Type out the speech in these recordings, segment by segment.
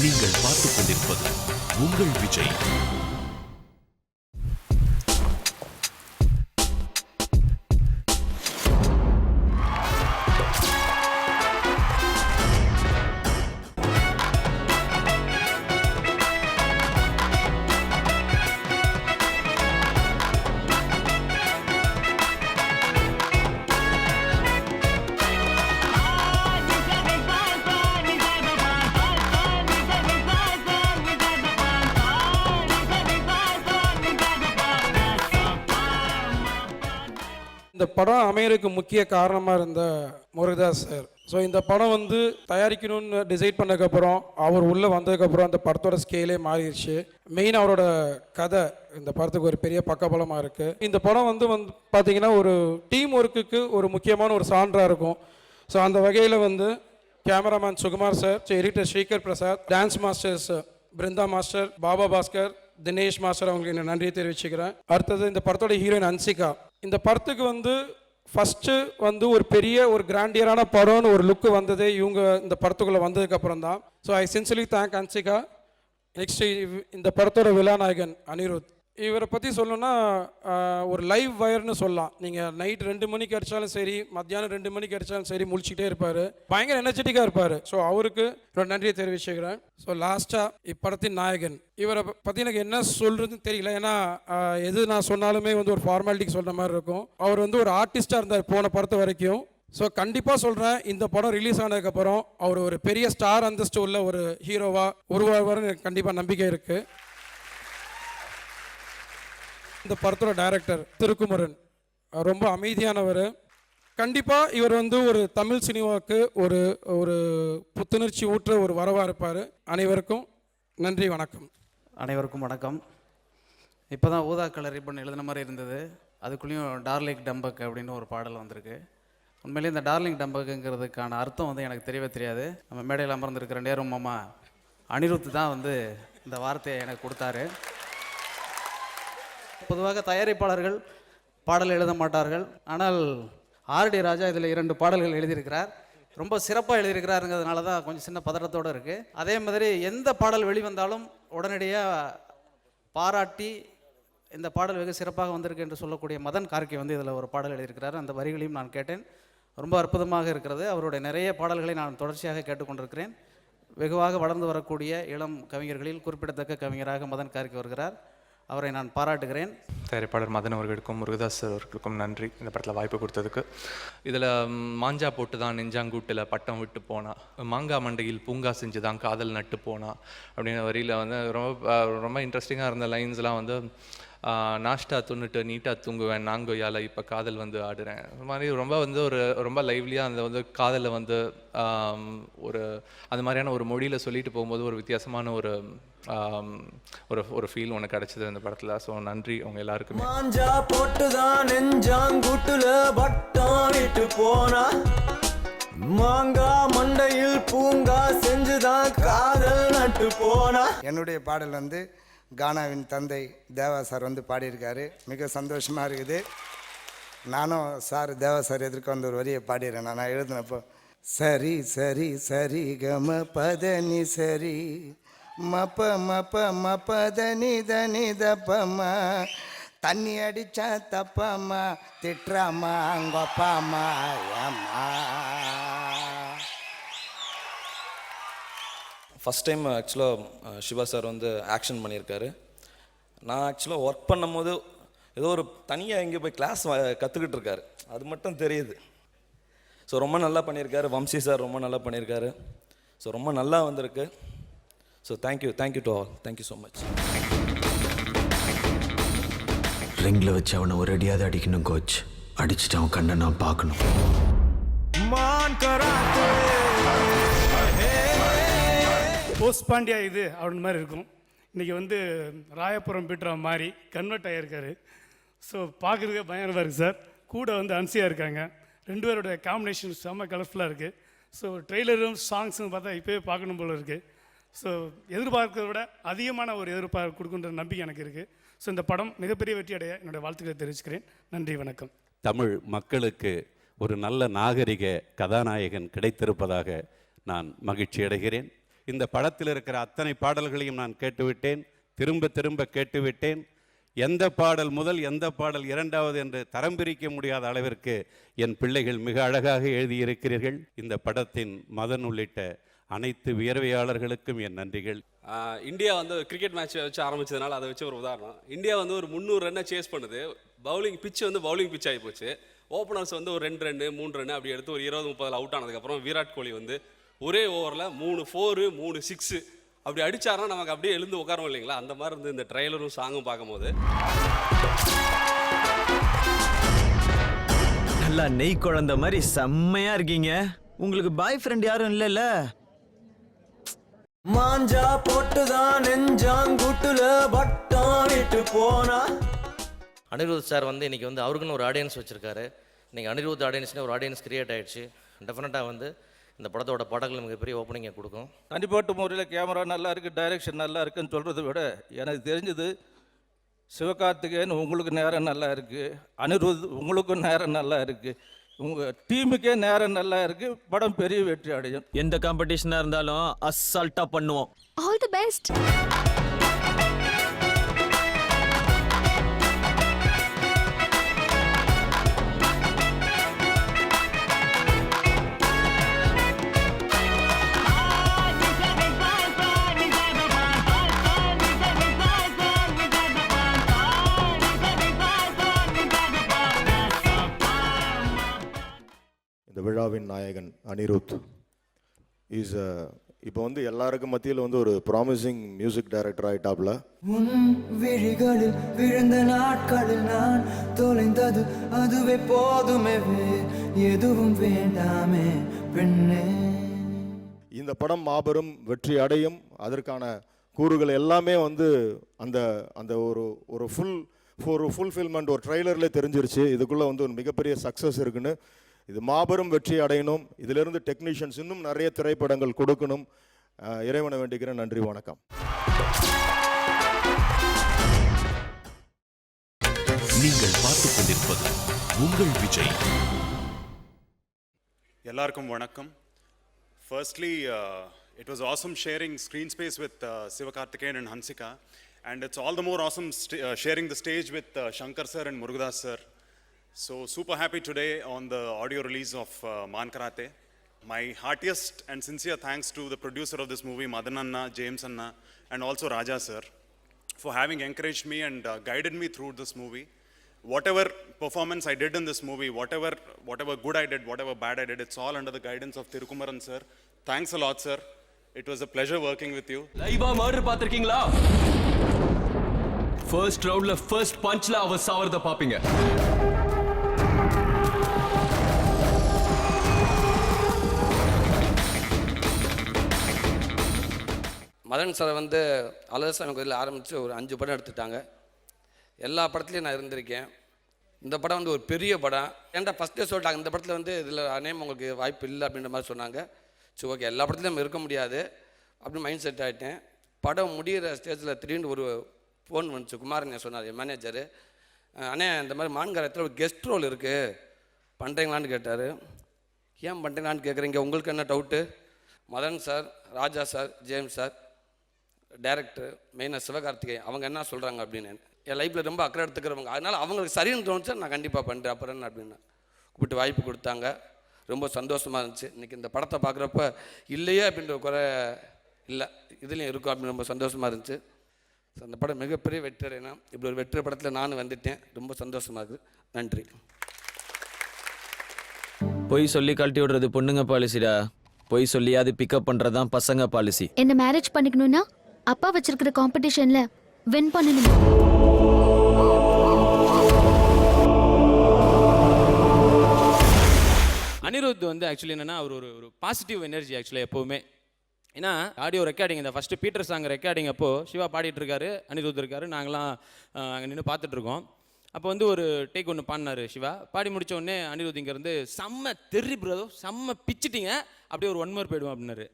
நீங்கள் பார்த்துக் கொண்டிருப்பது உங்கள் விஜய். இந்த படம் அமையறதுக்கு முக்கிய காரணமாக இருந்த முருகதாஸ் சார். ஸோ இந்த படம் வந்து தயாரிக்கணும்னு டிசைட் பண்ணதுக்கப்புறம் அவர் உள்ளே வந்ததுக்கப்புறம் அந்த படத்தோட ஸ்கேலே மாறிடுச்சு. மெயின் அவரோட கதை இந்த படத்துக்கு ஒரு பெரிய பக்கபலமாக இருக்குது. இந்த படம் வந்து பார்த்தீங்கன்னா ஒரு டீம் ஒர்க்குக்கு ஒரு முக்கியமான ஒரு சான்றாக இருக்கும். ஸோ அந்த வகையில் வந்து cameraman Sukumar sir, editor Srikar Prasad, dance masters Brinda master, Baba Bhaskar, Dinesh master, அவங்களுக்கு என்ன நன்றியை தெரிவிச்சுக்கிறேன். அடுத்தது இந்த படத்தோட ஹீரோயின் அன்சிகா. இந்த படத்துக்கு வந்து ஃபஸ்ட்டு வந்து ஒரு பெரிய ஒரு கிராண்டியரான படம்னு ஒரு லுக்கு வந்ததே இவங்க இந்த படத்துக்குள்ளே வந்ததுக்கப்புறம் தான். So I sincerely thank Hansika. Next இந்த படத்தோட விழாநாயகன் அனிருத். இவரை பற்றி சொல்லணும்னா ஒரு லைவ் வயர்னு சொல்லலாம். நீங்கள் நைட் 2 மணிக்கு அடித்தாலும் சரி, மத்தியானம் 2 மணிக்கு அடித்தாலும் சரி முழிச்சிட்டே இருப்பார். பயங்கர எனர்ஜெட்டிக்காக இருப்பார். ஸோ அவருக்கு நன்றியை தெரிவிச்சுக்கிறேன். ஸோ லாஸ்ட்டாக இப்படத்தின் நாயகன், இவரை பற்றி எனக்கு என்ன சொல்கிறதுன்னு தெரியல. ஏன்னா எது நான் சொன்னாலுமே வந்து ஒரு ஃபார்மாலிட்டிக்கு சொல்கிற மாதிரி இருக்கும். அவர் வந்து ஒரு ஆர்டிஸ்டாக இருந்தார் போன படத்து வரைக்கும். ஸோ கண்டிப்பாக சொல்கிறேன், இந்த படம் ரிலீஸ் ஆனதுக்கப்புறம் அவர் ஒரு பெரிய ஸ்டார் அந்தஸ்து உள்ள ஒரு ஹீரோவாக உருவாவார்னு எனக்கு கண்டிப்பாக நம்பிக்கை இருக்குது. இந்த படத்தோட டைரக்டர் திருக்குமரன் ரொம்ப அமைதியானவர். கண்டிப்பாக இவர் வந்து ஒரு தமிழ் சினிமாவுக்கு ஒரு ஒரு புத்துணர்ச்சி ஊற்ற ஒரு வரவாக இருப்பார். அனைவருக்கும் நன்றி, வணக்கம். அனைவருக்கும் வணக்கம். இப்போ தான் ஊதா கலர் ரிப்பன் எழுதின மாதிரி இருந்தது. அதுக்குள்ளேயும் டார்லிங் டம்பக் அப்படின்னு ஒரு பாடல் வந்திருக்கு. உண்மையிலே இந்த டார்லிங் டம்பக்குங்கிறதுக்கான அர்த்தம் வந்து எனக்கு தெரியவே தெரியாது. நம்ம மேடையில் அமர்ந்திருக்கிற நேரும் மாமா அனிருத் தான் வந்து இந்த வார்த்தையை எனக்கு கொடுத்தாரு. பொதுவாக தயாரிப்பாளர்கள் பாடல் எழுத மாட்டார்கள். ஆனால் ஆர்டி ராஜா இதில் 2 பாடல்கள் எழுதியிருக்கிறார். ரொம்ப சிறப்பாக எழுதியிருக்கிறாருங்கிறதுனால தான் கொஞ்சம் சின்ன பதட்டத்தோடு இருக்குது. அதே மாதிரி எந்த பாடல் வெளிவந்தாலும் உடனடியாக பாராட்டி இந்த பாடல் வெகு சிறப்பாக வந்திருக்கு என்று சொல்லக்கூடிய மதன் கார்கே வந்து இதில் ஒரு பாடல் எழுதியிருக்கிறார். அந்த வரிகளையும் நான் கேட்டேன். ரொம்ப அற்புதமாக இருக்கிறது. அவருடைய நிறைய பாடல்களை நான் தொடர்ச்சியாக கேட்டுக்கொண்டிருக்கிறேன். வெகுவாக வளர்ந்து வரக்கூடிய இளம் கவிஞர்களில் குறிப்பிடத்தக்க கவிஞராக மதன் கார்கே வருகிறார். அவரை நான் பாராட்டுகிறேன். தயாரிப்பாளர் மதன் அவர்களுக்கும் முருகதாஸ் அவர்களுக்கும் நன்றி இந்த படத்தில் வாய்ப்பு கொடுத்ததுக்கு. இதில் மாஞ்சா போட்டு தான் நெஞ்சாங்கூட்டில் பட்டம் விட்டு போனா, மாங்காய் மண்டையில் பூங்கா செஞ்சு தான் காதல் நட்டு போனா அப்படின்ற வரியில் வந்து ரொம்ப இன்ட்ரெஸ்டிங்காக இருந்த லைன்ஸ்லாம் வந்து நாஷ்டா துண்ணுட்டு நீட்டாக தூங்குவேன் நாங்கொய்யால் இப்போ காதல் வந்து ஆடுறேன். அது மாதிரி ரொம்ப வந்து ரொம்ப லைவ்லியாக அந்த வந்து காதலை வந்து ஒரு அந்த மாதிரியான ஒரு மொழியில் சொல்லிட்டு போகும்போது ஒரு வித்தியாசமான ஒரு ஒரு ஃபீல் ஒன்று கிடச்சிது இந்த படத்தில். ஸோ நன்றி உங்கள் எல்லாருக்குமே. மாஞ்சா போட்டுதான் நெஞ்சாங்குட்டுல பட்டம் விட்டு போனா, மாங்கா மண்டையில் பூங்கா செஞ்சுதான் காதல் நட்டு போனா. என்னுடைய பாடல் வந்து கானாவின் தந்தை தேவா சார் வந்து பாடியிருக்காரு. மிக சந்தோஷமாக இருக்குது. நானும் சார் தேவா சார் எதிர்க்க வந்து ஒரு வரியை பாடிடுறேன். நான் எழுதினப்போ சரி சரி சரி கம பதனி சரி மப்ப மப்ப மப்பதனி தனி தப்பம்மா தண்ணி அடிச்சா தப்பம்மா திட்டுறாமா அங்கப்பாம்மா ஏம்மா. ஃபஸ்ட் டைம் ஆக்சுவலாக சிவா சார் வந்து ஆக்ஷன் பண்ணியிருக்காரு. நான் ஆக்சுவலாக ஒர்க் பண்ணும் போது ஏதோ ஒரு தனியாக எங்கே போய் கிளாஸ் கற்றுக்கிட்டு இருக்காரு, அது மட்டும் தெரியுது. ஸோ ரொம்ப நல்லா பண்ணியிருக்காரு. வம்சி சார் ரொம்ப நல்லா பண்ணியிருக்காரு. ஸோ ரொம்ப நல்லா வந்திருக்கு. So thank you to all. Thank you so much. ரிங்கில் வச்சு அவனை ஒரு அடியாவது அடிக்கணும் கோச். அடிச்சுட்டு அவன் கண்ணை நான் பார்க்கணும். போஸ்ட் பாண்டியா இது அப்படின்னு மாதிரி இருக்கும். இன்றைக்கி வந்து ராயபுரம் பீட்ரா மாதிரி கன்வெர்ட் ஆகியிருக்காரு. ஸோ பார்க்குறதுக்கே பயங்கரமாக இருக்குது சார். கூட வந்து அன்சியாக இருக்காங்க. 2 பேருடைய காம்பினேஷன் செம்ம கலர்ஃபுல்லாக இருக்குது. ஸோ ட்ரெய்லரும் சாங்ஸும் பார்த்தா இப்போவே பார்க்கணும் போல் இருக்குது. ஸோ எதிர்பார்க்கிறத விட அதிகமான ஒரு எதிர்பார்ப்பு கொடுக்குன்ற நம்பிக்கை எனக்கு இருக்குது. ஸோ இந்த படம் மிகப்பெரிய வெற்றி அடைய என்னுடைய வாழ்த்துக்களை தெரிவிச்சுக்கிறேன். நன்றி, வணக்கம். தமிழ் மக்களுக்கு ஒரு நல்ல நாகரிக கதாநாயகன் கிடைத்திருப்பதாக நான் மகிழ்ச்சி அடைகிறேன். இந்த படத்தில் இருக்கிற அத்தனை பாடல்களையும் நான் கேட்டுவிட்டேன், திரும்ப திரும்ப கேட்டுவிட்டேன். எந்த பாடல் முதல் எந்த பாடல் இரண்டாவது என்று தரம் பிரிக்க முடியாத அளவிற்கு என் பிள்ளைகள் மிக அழகாக எழுதியிருக்கிறீர்கள். இந்த படத்தின் மதன் உள்ளிட்ட அனைத்து வியர்வையாளர்களுக்கும் என் நன்றிகள். இந்தியா வந்து கிரிக்கெட் மேட்ச் வச்சு ஆரம்பிச்சதுனால அதை வச்சு ஒரு உதாரணம். இந்தியா வந்து ஒரு 300 ரன்னை சேஸ் பண்ணுது. பவுலிங் பிச் வந்து பவுலிங் பிச் ஆகி போச்சு. ஓப்பனர்ஸ் வந்து ஒரு 2 ரன்னு 3 ரன்னு அப்படி எடுத்து ஒரு 20-30 அவுட் ஆனதுக்கப்புறம் விராட் கோலி வந்து ஒரே ஓவரில் 3 4 3 6 அப்படி அடிச்சாருன்னா நமக்கு அப்படியே எழுந்து உட்காரோம் இல்லைங்களா? அந்த மாதிரி இருந்து இந்த ட்ரெய்லரும் சாங்கும் பார்க்கும்போது நல்லா நெய் குழந்த மாதிரி செம்மையா இருக்கீங்க. உங்களுக்கு பாய் ஃப்ரெண்ட் யாரும் இல்லைல்ல? மாஞ்சா போட்டுதான் நெஞ்சாங்குட்டுல வட்டம் விட்டு போனா. அனிருத் சார் வந்து இன்றைக்கி வந்து அவருக்குன்னு ஒரு ஆடியன்ஸ் வச்சுருக்காரு. இன்றைக்கி அனிருத் ஆடியன்ஸ்னு ஒரு ஆடியன்ஸ் கிரியேட் ஆகிடுச்சு. டெஃபினட்டாக வந்து இந்த படத்தோட பாடல்கள் மிகப்பெரிய ஓப்பனிங்கை கொடுக்கும். தனிப்பட்ட முறையில் கேமரா நல்லா இருக்குது, டைரெக்ஷன் நல்லா இருக்குன்னு சொல்கிறத விட எனக்கு தெரிஞ்சது சிவகார்த்திகேயன் உங்களுக்கு நேரம் நல்லா இருக்குது, அனிருத் உங்களுக்கும் நேரம் நல்லா இருக்குது, உங்கள் டீமுக்கே நேரம் நல்லா இருக்குது. படம் பெரிய வெற்றி அடையும். எந்த காம்படிஷனாக இருந்தாலும் அசால்ட்டாக பண்ணுவோம். All the best. இந்த விழாவின் நாயகன் அனிருத் இஸ் இப்போ வந்து எல்லாருக்கும் மத்தியில் வந்து ஒரு ப்ராமிசிங் மியூசிக் டைரக்டர் ஆகிட்டாப்ல. விழிகளில் விழுந்த நாட்களில் நான் தொலைந்தது அதுவே போதுமே, எதுவும் வேண்டாமே பெண்ணே. இந்த படம் மாபெரும் வெற்றி அடையும். அதற்கான கூறுகள் எல்லாமே வந்து அந்த அந்த ஒரு ஃபுல்ஃபில்மெண்ட் ஒரு ட்ரெய்லர்லேயே தெரிஞ்சிருச்சு. இதுக்குள்ளே வந்து ஒரு மிகப்பெரிய சக்ஸஸ் இருக்குன்னு. இது மாபெரும் வெற்றி அடையணும். இதிலிருந்து டெக்னீஷியன்ஸ் இன்னும் நிறைய திரைப்படங்கள் கொடுக்கணும். இறைவனை வேண்டிக்கிறேன். நன்றி, வணக்கம். நீங்கள் பார்த்துக் கொண்டிருப்பது உங்கள் விஜய். எல்லாருக்கும் வணக்கம். Firstly, it was awesome sharing screen space with Sivakarthikeyan and Hansika, and it's all the more awesome sharing the stage with Shankar sir and Murugadas sir. So super happy today on the audio release of Maan Karate. My heartiest and sincere thanks to the producer of this movie, Madan Anna, James Anna, and also Raja sir, for having encouraged me and guided me through this movie. Whatever performance I did in this movie, whatever good I did, whatever bad I did, it's all under the guidance of Thirukumaran sir. Thanks a lot, sir. It was a pleasure working with you. லைவா murder பாத்திருக்கீங்களா? First ரவுண்ட்ல first பஞ்ச்ல அவர் சாவறத பாப்பீங்க. Madan sir வந்து அழகசாமி கோயிலில் ஆரம்பித்து ஒரு 5 படம் எடுத்துட்டாங்க. எல்லா படத்துலையும் நான் இருந்திருக்கேன். இந்த படம் வந்து ஒரு பெரிய படம். ஏன்டா ஃபஸ்ட்டே சொல்லிட்டாங்க இந்த படத்தில் வந்து இதில் அநேகம் உங்களுக்கு வாய்ப்பு இல்லை அப்படின்ற மாதிரி சொன்னாங்க. சரி, ஓகே, எல்லா படத்துலையும் நம்ம இருக்க முடியாது அப்படின்னு மைண்ட் செட் ஆகிட்டேன். படம் முடிகிற ஸ்டேஜில் திடீர்னு ஒரு ஃபோன் வந்துச்சு. குமாரன் சொன்னார், என் மேனேஜரு, அண்ணே இந்த மாதிரி மான்காரத்தில் ஒரு கெஸ்ட் ரோல் இருக்குது, பண்ணுறீங்களான்னு கேட்டார். ஏன் பண்ணுறீங்களான்னு கேட்குறீங்க, உங்களுக்கு என்ன டவுட்டு? மதன் சார், ராஜா சார், ஜேம்ஸ் சார், டைரக்டர், மெயினாக சிவகார்த்திகேயன், அவங்க என்ன சொல்கிறாங்க அப்படின்னு. என் லைஃப்பில் ரொம்ப அக்கறை எடுத்துக்கிறவங்க, அதனால் அவங்களுக்கு சரின்னு தோணுச்சா நான் கண்டிப்பாக பண்ணுறேன் அப்புறம் அப்படின்னு கூப்பிட்டு வாய்ப்பு கொடுத்தாங்க. ரொம்ப சந்தோஷமாக இருந்துச்சு. இன்றைக்கி இந்த படத்தை பார்க்குறப்ப இல்லையே அப்படின்ற குறை இல்லை, இதுலேயும் இருக்கும் அப்படின்னு ரொம்ப சந்தோஷமாக இருந்துச்சு. ஸோ அந்த படம் மிகப்பெரிய வெற்றி அடையணும். இப்படி ஒரு வெற்றி படத்தில் நானும் வந்துட்டேன். ரொம்ப சந்தோஷமாக இருக்குது. நன்றி. பொய் சொல்லி கழட்டி விடுறது பொண்ணுங்க பாலிசிடா. பொய் சொல்லியாவது பிக்கப் பண்ணுறது தான் பசங்க பாலிசி. என்ன மேரேஜ் பண்ணிக்கணும்னா அப்பா வச்சிருக்கிற காம்படிஷன்ல வின் பண்ணணும். அனிருத் வந்து ஆக்சுவலி என்னன்னா அவர் ஒரு பாசிட்டிவ் எனர்ஜி ஆக்சுவலி எப்போவுமே. ஏன்னா ஆடியோ ரெக்கார்டிங், இந்த ஃபஸ்ட்டு பீட்டர் சாங் ரெக்கார்டிங் அப்போ சிவா பாடிட்டு இருக்காரு, அனிருத் இருக்காரு, நாங்களாம் அங்கே நின்று பார்த்துட்ருக்கோம். அப்போ வந்து ஒரு டேக் ஒன்று பாடினார் சிவா. பாடி முடித்த உடனே அனிருத் இங்கேருந்து செம்ம தெரி ப்ரோ, செம்ம பிச்சுட்டிங்க, அப்படியே ஒரு 1 மோர் போயிடுவோம் அப்படின்னாரு.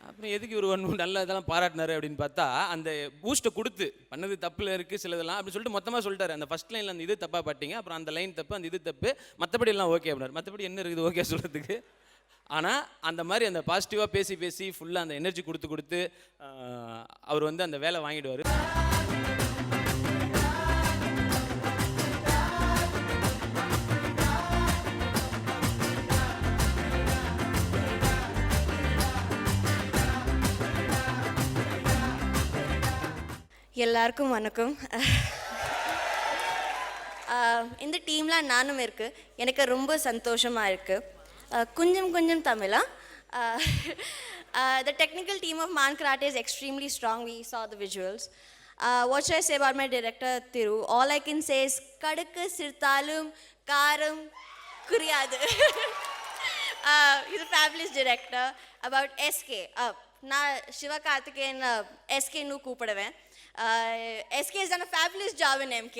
அப்புறம் எதுக்கு ஒரு 1 மோர் நல்லா இதெல்லாம் பாராட்டினாரு அப்படின்னு பார்த்தா அந்த பூஸ்ட்டை கொடுத்து பண்ணது தப்பில் இருக்குது சிலதெல்லாம் அப்படின்னு சொல்லிட்டு மொத்தமாக சொல்லிட்டாரு. அந்த ஃபஸ்ட் லைனில் அந்த இது தப்பாக பாட்டிங்க, அப்புறம் அந்த லைன் தப்பு, அந்த இது தப்பு, மற்றபடி எல்லாம் ஓகே அப்படின்னாரு. மற்றபடி என்ன இருக்குது ஓகே சொல்கிறதுக்கு ஆனால் அந்த மாதிரி அந்த பாசிட்டிவாக பேசி பேசி ஃபுல்லாக அந்த எனர்ஜி கொடுத்து அவர் வந்து அந்த வேலை வாங்கிடுவார். எல்லாருக்கும் வணக்கம். இந்த டீமில் நானும் இருக்கு. எனக்கு ரொம்ப சந்தோஷமாக இருக்குது. கொஞ்சம் தமிழா. The technical team of Man Karate is extremely strong. We saw the visuals. What should I say about my director Thiru? All I can say is kadukku sirthalum karam kuriyadu. He's a fabulous director. About SK, நான் சிவகார்த்திகேயன் SK-னு கூப்பிடுவேன். SK has done a fabulous job in MK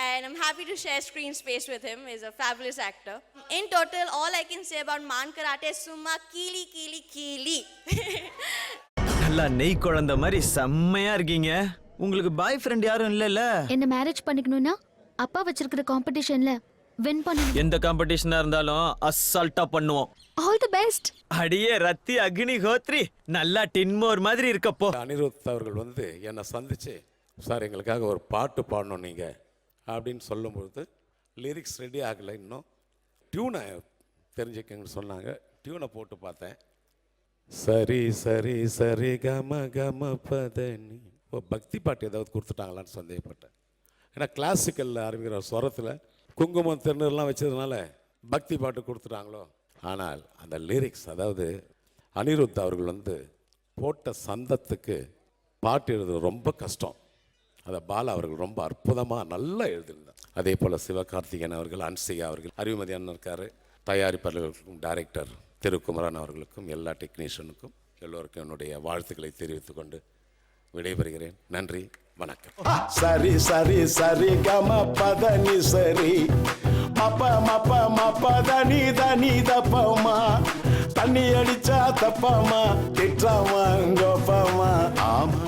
and I'm happy to share screen space with him. He's a fabulous actor. In total, all I can say about Man Karate is summa Geely. நல்லா நெய் குழந்த மாதிரி செம்மையா இருக்கீங்க. உங்களுக்கு பாய் friend யாரும் இல்லைல்ல? என்ன மேரேஜ் பண்ணிக்கணும்னா அப்பா வச்சிருக்கிற காம்படிஷன்ல வின் பண்ணணும். எந்த காம்படிஷனா இருந்தாலும் அசால்ட்டா பண்ணுவோம். All the best. அடியே ரத்தி அக்னி ஹோத்ரி நல்லா டின்மோர் மாதிரி இருக்கப்போ. அனிருத் அவர்கள் வந்து என்னை சந்திச்சு, சார் எங்களுக்காக ஒரு பாட்டு பாடணும் நீங்கள் அப்படின்னு சொல்லும்பொழுது லிரிக்ஸ் ரெடி ஆகலை, இன்னும் டியூனை தெரிஞ்சுக்கங்கன்னு சொன்னாங்க. டியூனை போட்டு பார்த்தேன். சரி சரி சரி கம பதனி. ஓ, பக்தி பாட்டு ஏதாவது கொடுத்துட்டாங்களான்னு சந்தேகப்பட்டேன். ஏன்னா கிளாசிக்கலில் ஆரம்பிக்கிற ஸ்வரத்தில் குங்குமம் திருநெல்லாம் வச்சதுனால பக்தி பாட்டு கொடுத்துட்டாங்களோ. ஆனால் அந்த லிரிக்ஸ், அதாவது அனிருத் அவர்கள் வந்து போட்ட சந்தத்துக்கு பாட்டு எழுதுறது ரொம்ப கஷ்டம். அதை பாலா அவர்கள் ரொம்ப அற்புதமாக நல்லா எழுதியிருந்தார். அதே போல் சிவகார்த்திகேயன் அவர்கள், அன்சிகா அவர்கள், அறிவுமதி அண்ணன் இருக்கார், தயாரிப்பாளர்களுக்கும் டைரக்டர் திருக்குமரன் அவர்களுக்கும் எல்லா டெக்னீஷியனுக்கும் எல்லோருக்கும் என்னுடைய வாழ்த்துக்களை தெரிவித்துக் கொண்டு விடைபெறுகிறேன். நன்றி, வணக்கம். சரி சரி சரி கம பதனி சரி மப்ப தனி தனி தப்பமா தண்ணி அடிச்சா தப்பமா திட்டாமா கோப்பமா ஆமா.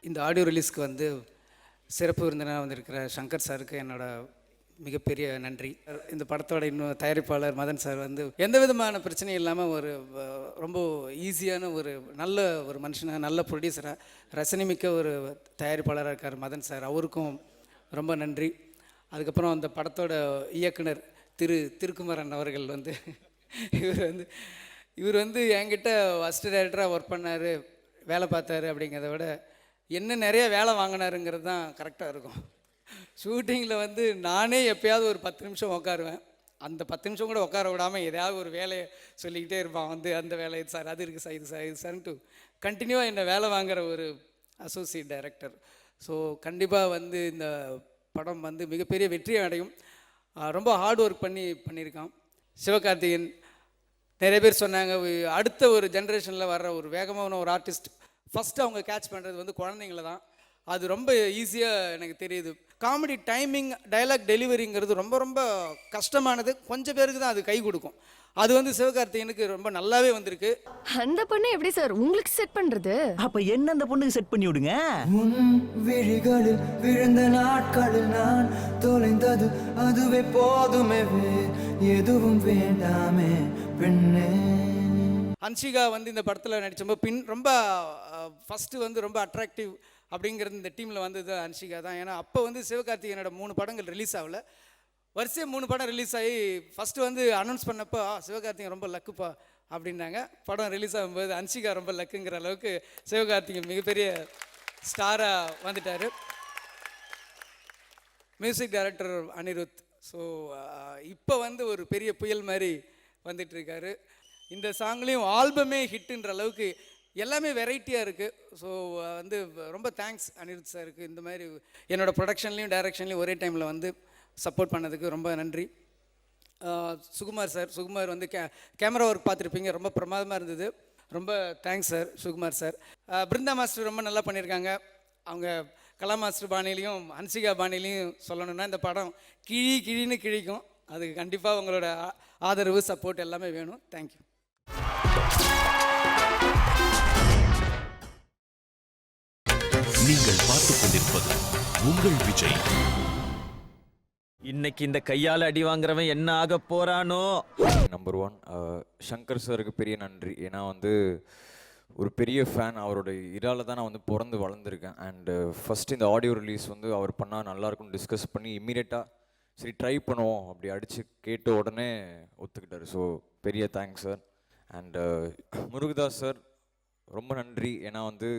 இந்த ஆடியோ ரிலீஸ்க்கு வந்து சிறப்பு விருந்தினராக வந்திருக்கிற சங்கர் சாருக்கு என்னோட மிகப்பெரிய நன்றி. இந்த படத்தோட இன்னும் தயாரிப்பாளர் மதன் சார் வந்து எந்த விதமான பிரச்சனையும் இல்லாமல் ஒரு ரொம்ப ஈஸியான ஒரு நல்ல ஒரு மனுஷனாக, நல்ல ப்ரொடியூசராக, ரசனைமிக்க ஒரு தயாரிப்பாளராக இருக்கார் மதன் சார். அவருக்கும் ரொம்ப நன்றி. அதுக்கப்புறம் அந்த படத்தோட இயக்குனர் திருக்குமரன் அவர்கள் வந்து இவர் வந்து என்கிட்ட ஃபஸ்ட்டு டைரக்டராக ஒர்க் பண்ணார், வேலை பார்த்தாரு. அப்படிங்கிறத விட என்ன நிறைய வேலை வாங்கினாருங்கிறது தான் கரெக்டாக இருக்கும். ஷூட்டிங்கில் வந்து நானே எப்போயாவது ஒரு 10 நிமிஷம் உட்காருவேன். அந்த 10 நிமிஷம் கூட உட்கார விடாமல் ஏதாவது ஒரு வேலையை சொல்லிக்கிட்டே இருப்பான். வந்து அந்த வேலை இது சார், அது இருக்குது சார், இது சார், இது சார்ன்ட்டு கண்டினியூவாக என்னை வேலை வாங்குகிற ஒரு அசோசியேட் டைரக்டர். ஸோ கண்டிப்பாக வந்து இந்த படம் வந்து மிகப்பெரிய வெற்றியை அடையும். ரொம்ப ஹார்ட் ஒர்க் பண்ணியிருக்கான் சிவகார்த்திகேயன். நிறைய பேர் சொன்னாங்க அடுத்த ஒரு ஜென்ரேஷனில் வர்ற ஒரு வேகமான ஒரு ஆர்டிஸ்ட் ஃபஸ்ட்டு அவங்க கேட்ச் பண்ணுறது வந்து குழந்தைங்கள தான். அது ரொம்ப ஈஸியாக எனக்கு தெரியுது. காமெடி டைமிங், டைலாக் டெலிவரிங்கிறது ரொம்ப ரொம்ப கஷ்டமானது. கொஞ்சம் பேருக்கு தான் அது கை கொடுக்கும். அது வந்து சிவகார்த்திகேயனுக்கு ரொம்ப நல்லாவே வந்திருக்கு. அந்த பொண்ணு எப்படி சார் உங்களுக்கு செட் பண்றது? அப்ப என்ன அந்த பொண்ணுக்கு செட் பண்ணி விடுங்க. விழிகளில் விழுந்த நாட்களில் நான் தொலைந்தது அதுவே போதுமே, எதுவும் வேண்டாமே பெண்ணே. ஹன்சிகா வந்து இந்த படத்தில் நடித்தப்போ ரொம்ப ஃபஸ்ட்டு வந்து ரொம்ப அட்ராக்டிவ் அப்படிங்கிறது இந்த டீமில் வந்தது ஹன்சிகா தான். ஏன்னா அப்போ வந்து சிவகார்த்திகேயனோட 3 படங்கள் ரிலீஸ் ஆகல. வரிசையாக 3 படம் ரிலீஸ் ஆகி ஃபஸ்ட்டு வந்து அனௌன்ஸ் பண்ணப்போ சிவகார்த்திகேயன் ரொம்ப லக்குப்பா அப்படின்னாங்க. படம் ரிலீஸ் ஆகும்போது ஹன்சிகா ரொம்ப லக்குங்கிற அளவுக்கு சிவகார்த்திகேயன் மிகப்பெரிய ஸ்டாராக வந்துட்டார். Music director Anirudh. ஸோ இப்போ வந்து ஒரு பெரிய புயல் மாதிரி வந்துட்டுருக்காரு. இந்த சாங்லேயும் ஆல்பமே ஹிட்டுன்ற அளவுக்கு எல்லாமே வெரைட்டியாக இருக்குது. ஸோ வந்து ரொம்ப தேங்க்ஸ் அனிருத் சாருக்கு. இந்த மாதிரி என்னோடய ப்ரொடக்ஷன்லேயும் டைரக்ஷன்லேயும் ஒரே டைமில் வந்து சப்போர்ட் பண்ணதுக்கு ரொம்ப நன்றி. சுகுமார் வந்து கேமரா ஒர்க் பார்த்துருப்பீங்க, ரொம்ப பிரமாதமாக இருந்தது. ரொம்ப thanks sir Sukumar sir. Brinda master ரொம்ப நல்லா பண்ணியிருக்காங்க. அவங்க கலா மாஸ்டர் பாணிலையும் ஹன்சிகா பாணிலையும் சொல்லணும்னா இந்த படம் கிழின்னு கிழிக்கும். அதுக்கு கண்டிப்பாக உங்களோட ஆதரவு சப்போர்ட் எல்லாமே வேணும். தேங்க்யூ. நீங்கள் பார்த்துக் கொண்டிருப்பது உங்கள் விஜய். இன்னைக்கு இந்த கையால் அடி வாங்குறவன் என்ன ஆக போறானோ. நம்பர் 1 சங்கர் சாருக்கு பெரிய நன்றி. ஏன்னா வந்து ஒரு பெரிய ஃபேன், அவரோட இதால் தான் நான் வந்து பிறந்து வளர்ந்துருக்கேன். அண்டு ஃபஸ்ட்டு இந்த ஆடியோ ரிலீஸ் வந்து அவர் பண்ணால் நல்லாயிருக்கும்னு டிஸ்கஸ் பண்ணி இம்மீடியட்டாக சரி ட்ரை பண்ணுவோம் அப்படி அடித்து கேட்ட உடனே ஒத்துக்கிட்டார். ஸோ பெரிய thanks sir. And Murugadoss sir ரொம்ப நன்றி. ஏன்னா வந்து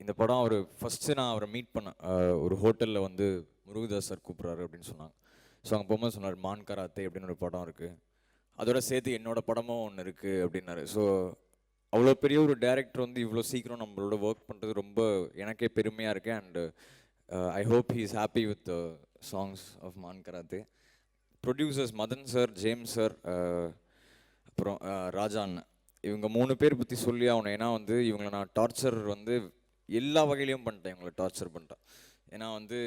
இந்த படம் அவர் ஃபஸ்ட்டு நான் அவரை மீட் பண்ணேன் ஒரு ஹோட்டலில் வந்து முருகதாஸ் சார் கூப்பிட்றாரு அப்படின்னு சொன்னாங்க. ஸோ அங்கே போகும்போது சொன்னார் மான் கராத்தே அப்படின்னு ஒரு படம் இருக்குது, அதோட சேர்த்து என்னோடய படமும் ஒன்று இருக்குது அப்படின்னாரு. ஸோ அவ்வளோ பெரிய ஒரு டைரக்டர் வந்து இவ்வளோ சீக்கிரம் நம்மளோட ஒர்க் பண்ணுறது ரொம்ப எனக்கே பெருமையாக இருக்குது. And I hope he is happy with songs of Maan Karate. Producers Madan sir, James sir, அப்புறம் ராஜா அண்ணன், இவங்க 3 பேர் பற்றி சொல்லி ஆகணும். ஏன்னா வந்து இவங்களை நான் டார்ச்சர் வந்து எல்லா வகையிலையும் பண்ணிட்டேன், இவங்களை டார்ச்சர் பண்ணிட்டேன். ஏன்னா வந்து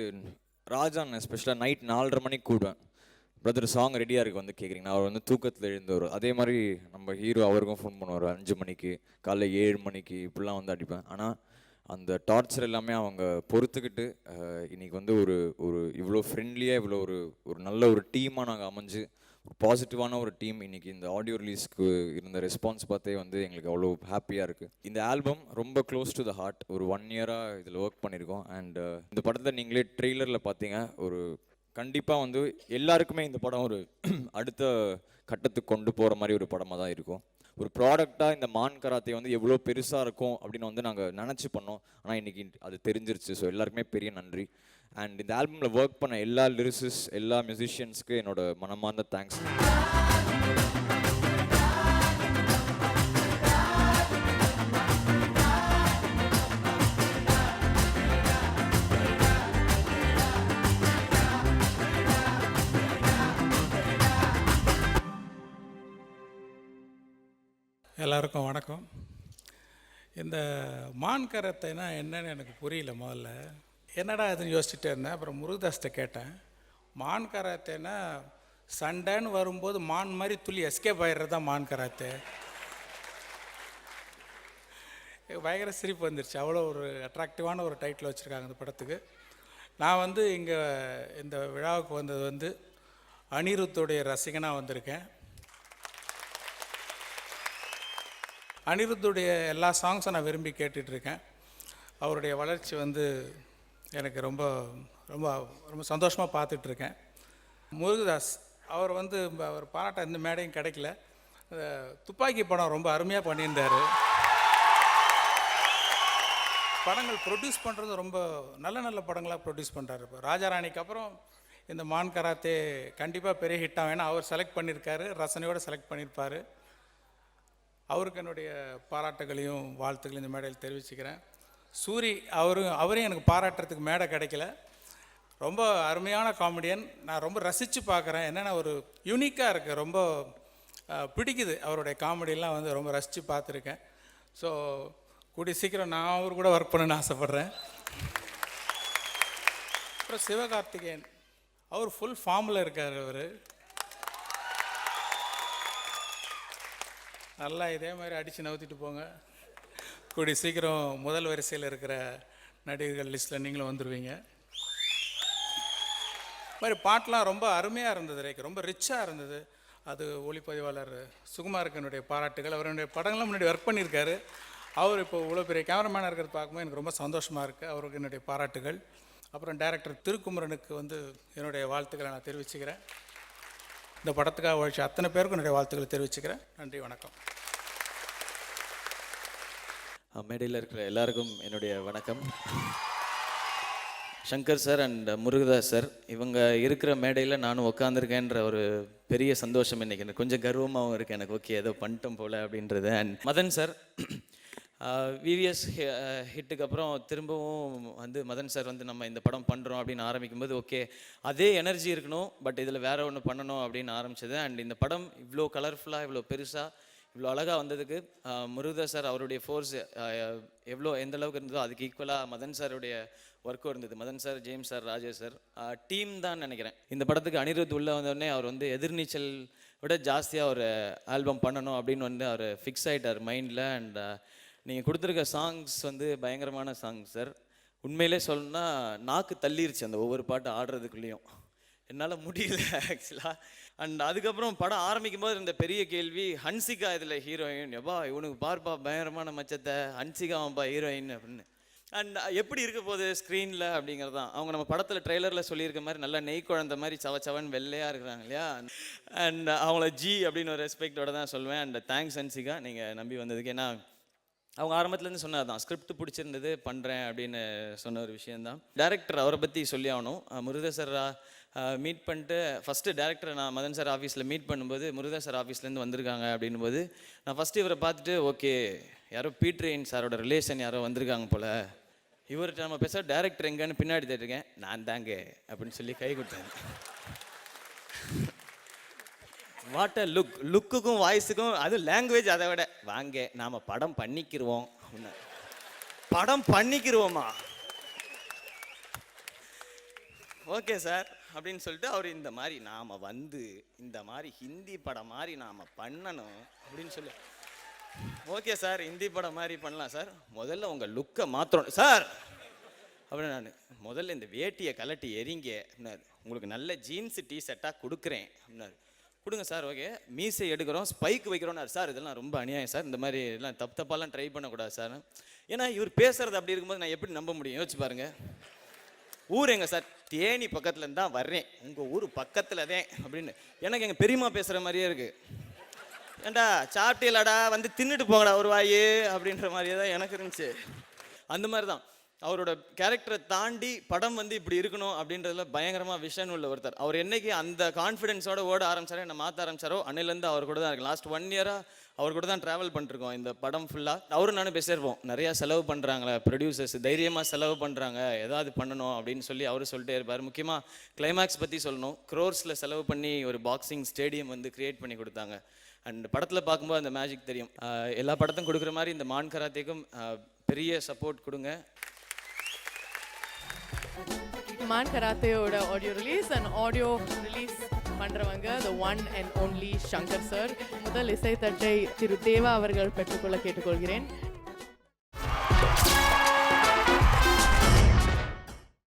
ராஜா அண்ணன் எஸ்பெஷலாக நைட் 4:30 மணிக்கு கூடுவேன், பிரதர் சாங் ரெடியாக இருக்குது வந்து கேட்குறீங்கன்னா அவர் வந்து தூக்கத்தில் எழுந்தவர். அதே மாதிரி நம்ம ஹீரோ அவருக்கும் ஃபோன் பண்ணுவார் 5 மணிக்கு, காலைல 7 மணிக்கு இப்படிலாம் வந்து அடிப்பேன். ஆனால் அந்த டார்ச்சர் எல்லாமே அவங்க பொறுத்துக்கிட்டு இன்றைக்கி வந்து ஒரு இவ்வளோ ஃப்ரெண்ட்லியாக இவ்வளோ ஒரு நல்ல ஒரு டீமாக நாங்கள் அமைஞ்சு பாசிட்டிவான ஒரு டீம். இன்றைக்கி இந்த ஆடியோ ரிலீஸ்க்கு இருந்த ரெஸ்பான்ஸ் பார்த்தே வந்து எங்களுக்கு அவ்வளோ ஹாப்பியாக இருக்குது. இந்த ஆல்பம் ரொம்ப க்ளோஸ் டு த ஹார்ட். ஒரு 1 இயராக இதில் ஒர்க் பண்ணியிருக்கோம். அண்ட் இந்த படத்தை நீங்களே ட்ரெய்லரில் பார்த்தீங்க, ஒரு கண்டிப்பாக வந்து எல்லாருக்குமே இந்த படம் ஒரு அடுத்த கட்டத்துக்கு கொண்டு போகிற மாதிரி ஒரு படமாக தான் இருக்கும். ஒரு ப்ராடக்டாக இந்த மான் கராத்தே வந்து எவ்வளோ பெருசாக இருக்கும் அப்படின்னு வந்து நாங்கள் நினச்சி பண்ணோம். ஆனால் இன்றைக்கி அது தெரிஞ்சிருச்சு. ஸோ எல்லாருக்குமே பெரிய நன்றி. அண்ட் இந்த ஆல்பமில் ஒர்க் பண்ண எல்லா லிரிசிஸ்ட், எல்லா மியூசிஷியன்ஸ்க்கு என்னோட மனமார்ந்த தேங்க்ஸ். எல்லாருக்கும் வணக்கம். இந்த மான் கராத்தேனா என்னன்னு எனக்கு புரியல. முதல்ல என்னடா அதுன்னு யோசிச்சுட்டே இருந்தேன். அப்புறம் முருகதாஸ்கிட்ட கேட்டேன். மான் கராத்தேனா சண்டைன்னு வரும்போது மான் மாதிரி துள்ளி எஸ்கேப் ஆகிடுறது தான் மான் கராத்தே. பயங்கர சிரிப்பு வந்துருச்சு. அவ்வளோ ஒரு அட்ராக்டிவான ஒரு டைட்டில் வச்சுருக்காங்க இந்த படத்துக்கு. நான் வந்து இங்கே இந்த விழாவுக்கு வந்தது வந்து அனிருத்துடைய ரசிகனாக வந்திருக்கேன். அனிருத்துடைய எல்லா சாங்ஸும் நான் விரும்பி கேட்டுட்ருக்கேன். அவருடைய வளர்ச்சி வந்து எனக்கு ரொம்ப ரொம்ப ரொம்ப சந்தோஷமாக பார்த்துட்ருக்கேன். முருகதாஸ் அவர் வந்து அவர் பாராட்ட எந்த மேடையும் கிடைக்கல. துப்பாக்கி படம் ரொம்ப அருமையாக பண்ணியிருந்தார். படங்கள் ப்ரொடியூஸ் பண்ணுறது ரொம்ப நல்ல நல்ல படங்களாக ப்ரொடியூஸ் பண்ணுறாரு. இப்போ ராஜாராணிக்கு அப்புறம் இந்த மான் கராத்தே கண்டிப்பாக பெரிய ஹிட் ஆகும். ஏன்னா அவர் செலக்ட் பண்ணியிருக்காரு, ரசனையோடு செலக்ட் பண்ணியிருப்பார். அவருக்கு என்னுடைய பாராட்டுகளையும் வாழ்த்துக்களையும் இந்த மேடையில் தெரிவிச்சுக்கிறேன். சூரி அவரையும் எனக்கு பாராட்டுறதுக்கு மேடை கிடைக்கல. ரொம்ப அருமையான காமெடியன். நான் ரொம்ப ரசித்து பார்க்குறேன். என்னென்னா ஒரு யூனிக்காக இருக்குது, ரொம்ப பிடிக்குது. அவருடைய காமெடியெல்லாம் வந்து ரொம்ப ரசித்து பார்த்துருக்கேன். ஸோ கூடிய சீக்கிரம் நான் அவர் கூட ஒர்க் பண்ணணுன்னு ஆசைப்பட்றேன். அப்புறம் சிவகார்த்திகேயன் அவர் ஃபுல் ஃபார்மில் இருக்கார். அவர் நல்லா இதே மாதிரி அடித்து நவுத்திட்டு போங்க. கூடிய சீக்கிரம் முதல் வரிசையில் இருக்கிற நடிகர்கள் லிஸ்ட்டில் நீங்களும் வந்துடுவீங்க. மாதிரி பாட்டெலாம் ரொம்ப அருமையாக இருந்தது, ரொம்ப ரிச்சாக இருந்தது. அது ஒளிப்பதிவாளர் சுகுமாருக்கு என்னுடைய பாராட்டுகள். அவருடைய படங்கள்லாம் முன்னாடி ஒர்க் பண்ணியிருக்காரு. அவர் இப்போ இவ்வளோ பெரிய கேமராமேனாக இருக்கிறது பார்க்கும்போது எனக்கு ரொம்ப சந்தோஷமாக இருக்குது. அவருக்கு என்னுடைய பாராட்டுகள். அப்புறம் டைரக்டர் திருக்குமரனுக்கு வந்து என்னுடைய வாழ்த்துக்களை நான் தெரிவிச்சுக்கிறேன். இந்த படத்துக்காக உழைச்ச அத்தனை பேருக்கும் என்னுடைய வாழ்த்துக்களை தெரிவிச்சுக்கிறேன். நன்றி, வணக்கம். மேடையில் இருக்கிற எல்லாருக்கும் என்னுடைய வணக்கம். Shankar sir and Murugadoss sir இவங்க இருக்கிற மேடையில் நானும் உட்காந்துருக்கேன்ற ஒரு பெரிய சந்தோஷம் இன்றைக்கி எனக்கு கொஞ்சம் கர்வமாகவும் இருக்குது. எனக்கு ஓகே ஏதோ பண்ணிட்டோம் போல் அப்படின்றது. அண்ட் மதன் சார் விவிஎஸ் ஹிட்டுக்கு அப்புறம் திரும்பவும் வந்து மதன் சார் வந்து நம்ம இந்த படம் பண்ணுறோம் அப்படின்னு ஆரம்பிக்கும்போது ஓகே அதே எனர்ஜி இருக்கணும், பட் இதில் வேறு ஒன்று பண்ணணும் அப்படின்னு ஆரம்பிச்சது. அண்ட் இந்த படம் இவ்வளோ கலர்ஃபுல்லாக இவ்வளோ பெருசாக இவ்வளோ அழகாக வந்ததுக்கு முருகதாஸ் சார் அவருடைய ஃபோர்ஸ் எந்த அளவுக்கு இருந்ததோ அதுக்கு ஈக்குவலாக மதன் சாருடைய ஒர்க்கும் இருந்தது. Madan sir, James sir, Rajesh sir team தான் நினைக்கிறேன். இந்த படத்துக்கு அனிருத் உள்ளே வந்தோடனே அவர் வந்து எதிர்நீச்சல் விட ஜாஸ்தியாக ஒரு ஆல்பம் பண்ணணும் அப்படின்னு வந்து அவர் ஃபிக்ஸ் ஆகிட்டார் மைண்டில். அண்ட் நீங்கள் கொடுத்துருக்க சாங்ஸ் வந்து பயங்கரமான சாங்ஸ் சார். உண்மையிலே சொல்லணும்னா நாக்கு தள்ளிருச்சு அந்த ஒவ்வொரு பாட்டு ஆடுறதுக்குள்ளேயும். என்னால் முடியல ஆக்சுவலாக. அண்ட் அதுக்கப்புறம் படம் ஆரம்பிக்கும் போது இருந்த பெரிய கேள்வி, ஹன்சிகா இதில் ஹீரோயின், எப்பா இவனுக்கு பார்ப்பா பயங்கரமான மச்சத்தை, ஹன்சிகாவாப்பா ஹீரோயின் அப்படின்னு. அண்ட் எப்படி இருக்க போகுது ஸ்க்ரீனில் அப்படிங்கிறது தான். அவங்க நம்ம படத்தில் ட்ரெய்லரில் சொல்லியிருக்க மாதிரி நல்லா நெய் குழந்த மாதிரி சவன் வெள்ளையாக இருக்கிறாங்க இல்லையா. அண்ட் அவங்கள ஜி அப்படின்னு ஒரு ரெஸ்பெக்டோட தான் சொல்லுவேன். அண்ட் தேங்க்ஸ் ஹன்சிகா நீங்கள் நம்பி வந்ததுக்கு. ஏன்னா அவங்க ஆரம்பத்துலேருந்து சொன்னது தான், ஸ்கிரிப்ட் பிடிச்சிருந்தது பண்ணுறேன் அப்படின்னு சொன்ன ஒரு விஷயந்தான். டேரக்டர் அவரை பற்றி சொல்லி ஆகணும். முருகதாஸ் சார் மீட் பண்ணிட்டு ஃபஸ்ட்டு டேரக்டரை நான் மதன் சார் ஆஃபீஸில் மீட் பண்ணும்போது முருகதாஸ் சார் ஆஃபீஸ்லேருந்து வந்திருக்காங்க அப்படின்னும் போது நான் ஃபஸ்ட்டு இவரை பார்த்துட்டு ஓகே யாரோ பீட்ரெயின் சாரோட ரிலேஷன் யாரோ வந்திருக்காங்க போல், இவர்கிட்ட நம்ம பேச டேரக்டர் எங்கன்னு பின்னாடி தேட்டிருக்கேன், நான் தாங்க அப்படின்னு சொல்லி கை கொடுத்தாரு. வாட் அ லுக்குக்கும் வாய்ஸுக்கும் அது லாங்குவேஜ் அதை விட வாங்க நாம் படம் பண்ணிக்கிருவோம் அப்படின்னு. படம் பண்ணிக்கிருவோமா, ஓகே சார் அப்படின்னு சொல்லிட்டு அவர் இந்த மாதிரி நாம் வந்து இந்த மாதிரி ஹிந்தி படம் மாதிரி நாம் பண்ணணும் அப்படின்னு சொல்லி, ஓகே சார் ஹிந்தி படம் மாதிரி பண்ணலாம் சார், முதல்ல உங்கள் லுக்கை மாற்றணும் சார் அப்படின்னு. நான் முதல்ல இந்த வேட்டியை கலட்டி எறிங்க அப்படின்னாரு. உங்களுக்கு நல்ல ஜீன்ஸு டிஷர்ட்டாக கொடுக்குறேன் அப்படின்னாரு. கொடுங்க சார், ஓகே. மீசை எடுக்கிறோம், ஸ்பைக் வைக்கிறோம்னாரு. சார் இதெல்லாம் ரொம்ப அநியாயம் சார், இந்த மாதிரி எல்லாம் தப்பாலாம் ட்ரை பண்ணக்கூடாது சார். ஏன்னா இவர் பேசுறது அப்படி இருக்கும்போது நான் எப்படி நம்ப முடியும், யோசிச்சு பாருங்க. ஊர் எங்க சார், தேனி பக்கத்துல இருந்தா வர்றேன், உங்க ஊர் பக்கத்துல தான் அப்படின்னு. எனக்கு எங்க பெரியம்மா பேசுற மாதிரியே இருக்கு. ஏண்டா சாப்பிட்டீங்களாடா, வந்து தின்னுட்டு போங்கடா ஒரு வாயு அப்படின்ற மாதிரியே தான் எனக்கு இருந்துச்சு. அந்த மாதிரி தான் அவரோட கேரக்டரை தாண்டி படம் வந்து இப்படி இருக்கணும் அப்படின்றதுல பயங்கரமாக விஷன் உள்ள ஒருத்தர். அவர் என்னைக்கு அந்த கான்ஃபிடென்ஸோட ஓட ஆரம்பிச்சாரோ, என்ன மாற்ற ஆரம்பிச்சாரோ, அன்னிலேருந்து அவர் கூட தான் இருக்கு. லாஸ்ட் 1 இயராக அவர் கூட தான் ட்ராவல் பண்ணிருக்கோம் இந்த படம் ஃபுல்லாக. அவரும் நானும் பேசியிருப்போம், நிறையா செலவு பண்ணுறாங்களே ப்ரொடியூசர்ஸ், தைரியமாக செலவு பண்ணுறாங்க, ஏதாவது பண்ணணும் அப்படின்னு சொல்லி அவரு சொல்லிட்டே இருப்பார். முக்கியமாக கிளைமேக்ஸ் பற்றி சொல்லணும். க்ரோர்ஸில் செலவு பண்ணி ஒரு பாக்ஸிங் ஸ்டேடியம் வந்து கிரியேட் பண்ணி கொடுத்தாங்க. அண்ட் படத்தில் பார்க்கும்போது அந்த மேஜிக் தெரியும். எல்லா படத்தும் கொடுக்குற மாதிரி இந்த மான் கராத்தேக்கும் பெரிய சப்போர்ட் கொடுங்க. மான் கராத்தேயோட audio release and audio release பண்ணுறவங்க the one and only Shankar sir. முதல் இசைத்தட்டை திரு தேவா அவர்கள் பெற்றுக்கொள்ள கேட்டுக்கொள்கிறேன்.